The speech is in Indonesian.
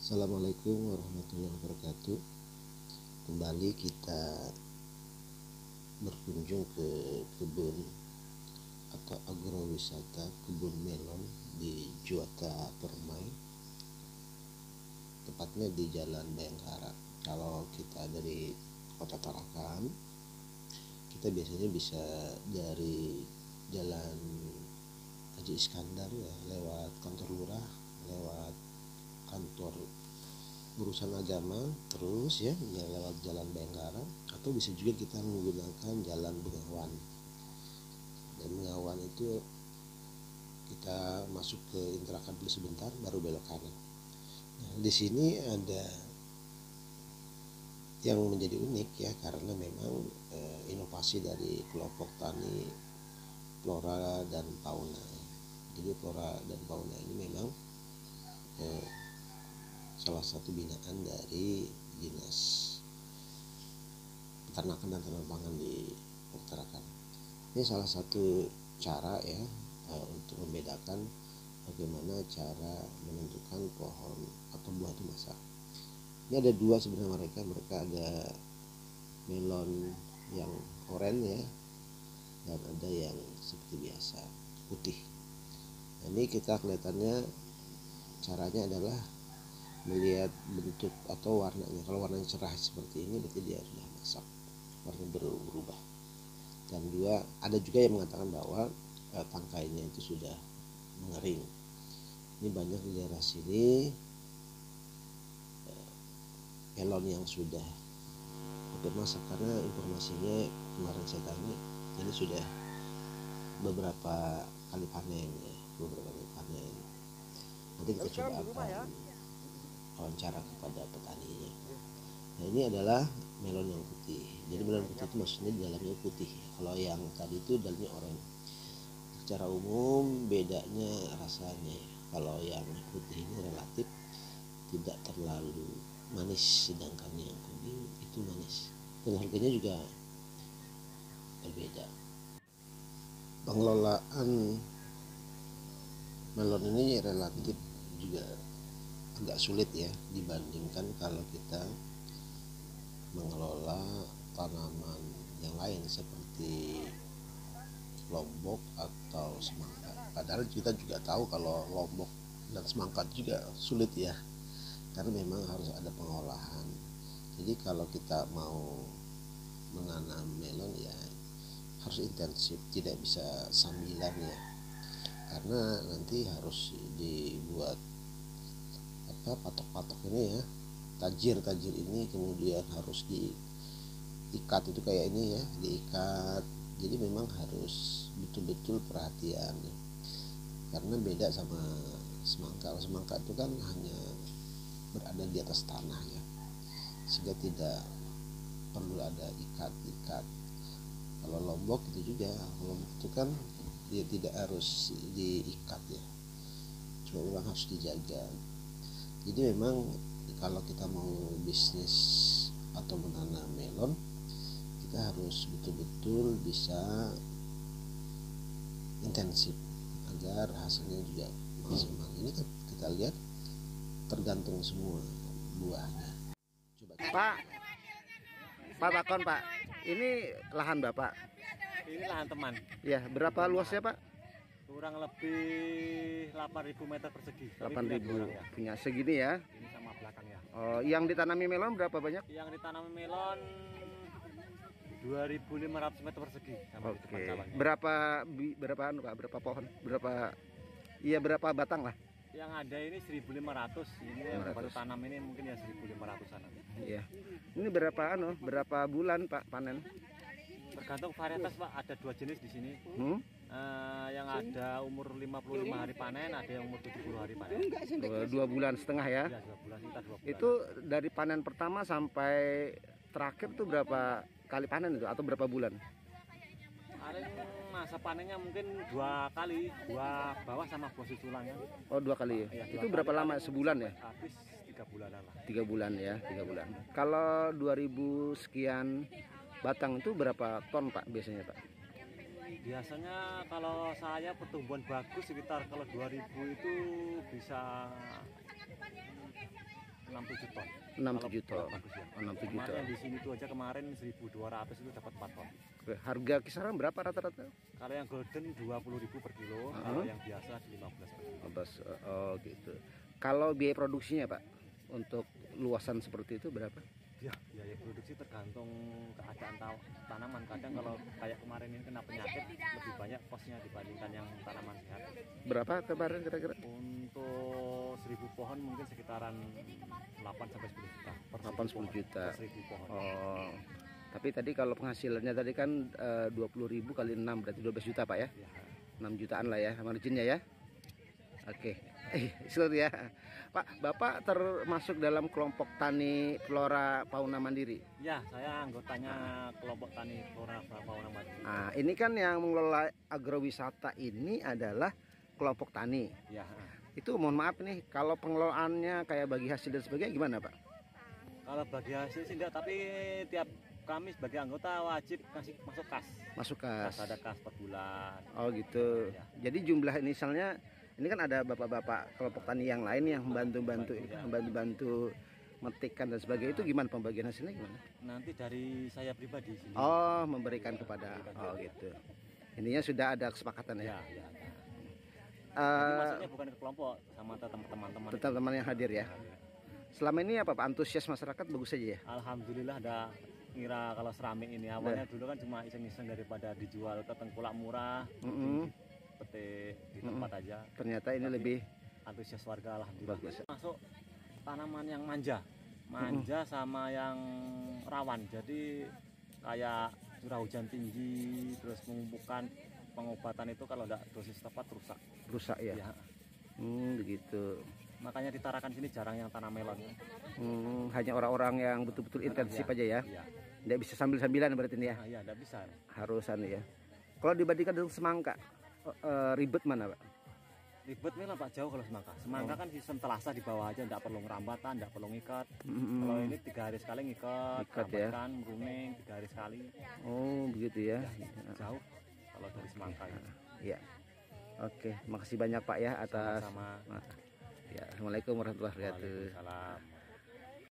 Assalamualaikum warahmatullahi wabarakatuh. Kembali kita berkunjung ke kebun atau agrowisata kebun melon di Juwata Permai, tepatnya di Jalan Bayangkara. Kalau kita dari Kota Tarakan, kita biasanya bisa dari Jalan Haji Iskandar ya, lewat kantor lurah, lewat kantor urusan agama, terus ya lewat Jalan Bayangkara, atau bisa juga kita menggunakan Jalan Bengawan. Dan Bengawan itu kita masuk ke Intrakan dulu sebentar, baru belok kanan. Nah, di sini ada yang menjadi unik ya, karena memang inovasi dari kelompok tani Flora dan Fauna. Jadi Flora dan Fauna ini memang salah satu binaan dari Dinas Peternakan dan Tanaman Pangan di Tarakan. Ini salah satu cara ya untuk membedakan bagaimana cara menentukan pohon atau buah itu masak. Ini ada dua sebenarnya, mereka ada melon yang oranye ya, dan ada yang seperti biasa putih. Nah, ini kita kelihatannya caranya adalah melihat bentuk atau warnanya. Kalau warnanya cerah seperti ini berarti dia sudah masak, warna berubah. Dan ada juga yang mengatakan bahwa tangkainya itu sudah mengering. Ini banyak di daerah sini melon yang sudah hampir masak, karena informasinya kemarin saya tanya ini sudah beberapa kali panen ya, Nanti kita coba akan wawancara kepada petaninya. Nah, ini adalah melon yang putih. Jadi melon putih itu maksudnya di dalamnya putih. Kalau yang tadi itu dalamnya oranye. Secara umum bedanya rasanya. Kalau yang putih ini relatif tidak terlalu manis, sedangkan yang kuning itu manis. Dan harganya juga berbeda. Pengelolaan melon ini relatif juga agak sulit ya dibandingkan kalau kita mengelola tanaman yang lain seperti lombok atau semangka. Padahal kita juga tahu kalau lombok dan semangka juga sulit ya, karena memang harus ada pengolahan. Jadi kalau kita mau menanam melon ya harus intensif, tidak bisa sambilan ya, karena nanti harus dibuat patok-patok ini ya, tajir ini kemudian harus diikat, itu kayak ini ya, diikat. Jadi memang harus betul-betul perhatian ya, karena beda sama semangka. Semangka itu kan hanya berada di atas tanah ya, sehingga tidak perlu ada ikat. Kalau lombok itu juga, lombok itu kan dia tidak harus diikat ya, cuma memang harus dijaga. Jadi memang kalau kita mau bisnis atau menanam melon, kita harus betul-betul bisa intensif agar hasilnya juga maksimal. Ini kan kita lihat tergantung semua buahnya. Coba Pak Bakon Pak, ini lahan Bapak? Ini lahan teman. Ya, berapa luasnya Pak? Kurang lebih 8.000 meter persegi. 8.000 ya. Punya segini ya? Ini sama belakangnya. Oh, yang ditanami melon berapa banyak? Yang ditanami melon 2.500 meter persegi. Oke. Berapa Pak? Berapa pohon? Berapa batang lah? Yang ada ini 1.500. Ini yang baru tanam ini mungkin ya 1.500-an. Iya. Ini berapa bulan Pak panen? Tergantung varietas Pak. Ada dua jenis di sini. Yang ada umur 55 hari panen, ada yang umur 70 hari panen. 2 bulan setengah ya? Ya, 2 bulan, kita 2 bulan. Itu dari panen pertama sampai terakhir tuh berapa kali panen itu, atau berapa bulan? Paling masa panennya mungkin 2 kali, buah bawah sama buah susulannya. Oh, 2 kali ya? Ya, itu berapa lama, sebulan ya? Habis 3 bulanan lah. 3 bulan ya, 3 bulan. Kalau 2000 sekian batang itu berapa ton Pak biasanya Pak? Biasanya kalau saya pertumbuhan bagus sekitar, kalau 2000 itu bisa 6-7 ton. 6-7 ton. Bagus ya. 6-7 Kemarin ton. yang di sini tuh aja kemarin 1.200 itu dapat 4 ton. Oke, harga kisaran berapa rata-rata? Kalau yang golden 20.000 per kilo, kalau yang biasa di 15 per kilo. 15. Oh gitu. Kalau biaya produksinya Pak untuk luasan seperti itu berapa? Ya, biaya produksi tergantung keadaan tanaman. Kadang kalau kayak kemarin ini kena penyakit lebih banyak kosnya dibandingkan yang tanaman sehat. Berapa kemarin kira-kira? Untuk 1.000 pohon mungkin sekitaran 8-10 juta per 8-10 juta. 1.000 pohon. Oh. Tapi tadi kalau penghasilannya tadi kan 20.000 kali 6 berarti 12 juta Pak ya? Ya. 6 jutaan lah ya marginnya ya. Oke. Seluruh ya. Pak, Bapak termasuk dalam kelompok tani flora fauna mandiri. Ya, saya anggotanya kelompok tani flora fauna mandiri. Nah, ini kan yang mengelola agrowisata ini adalah kelompok tani. Ya. Itu mohon maaf nih, kalau pengelolaannya kayak bagi hasil dan sebagainya gimana Pak? Kalau bagi hasil sih enggak, tapi tiap kami sebagai anggota wajib kasih masuk kas. Masuk kas. Ada kas per bulan. Oh gitu. Ya. Jadi jumlah inisialnya ini kan ada bapak-bapak kelompok tani yang lain yang membantu metikkan dan sebagainya. Itu gimana pembagian hasilnya gimana? Nanti dari saya pribadi sendiri. Oh, memberikan kepada. Oh gitu. Intinya sudah ada kesepakatan ya. Ya. Jadi maksudnya bukan ke kelompok, sama teman-teman. Teman-teman yang hadir ya. Selama ini apa Pak, antusias masyarakat bagus saja ya? Alhamdulillah ada ngira kalau seramik ini awalnya dulu kan cuma iseng-iseng daripada dijual ke tengkulak murah, petik di tempat aja. Ternyata ini lebih antusias warga alhamdulillah. bagus. Masuk tanaman yang manja sama yang rawan. Jadi kayak curah hujan tinggi, terus mengumpulkan pengobatan itu kalau tidak dosis tepat rusak ya. Ya. Begitu. Makanya ditarakan sini jarang yang tanam melon. Hanya orang-orang yang betul-betul intensif aja ya. Iya. Tidak bisa sambil-sambilan berarti ini ya. Iya, tidak bisa. Harusan ya. Kalau dibandingkan dengan semangka, ribet mana Pak? Ribet memang Pak, jauh kalau semangka. Semangka kan sistem telasah di bawah aja, tidak perlu ngerambatan, tidak perlu ngikat. Kalau ini 3 hari sekali ngikat ya. Meruning 3 hari sekali. Oh begitu ya. Jauh kalau dari semangka ya. Iya. Oke, makasih banyak Pak ya atas. Sama-sama. Ya, Assalamualaikum warahmatullahi wabarakatuh. Waalaikumsalam.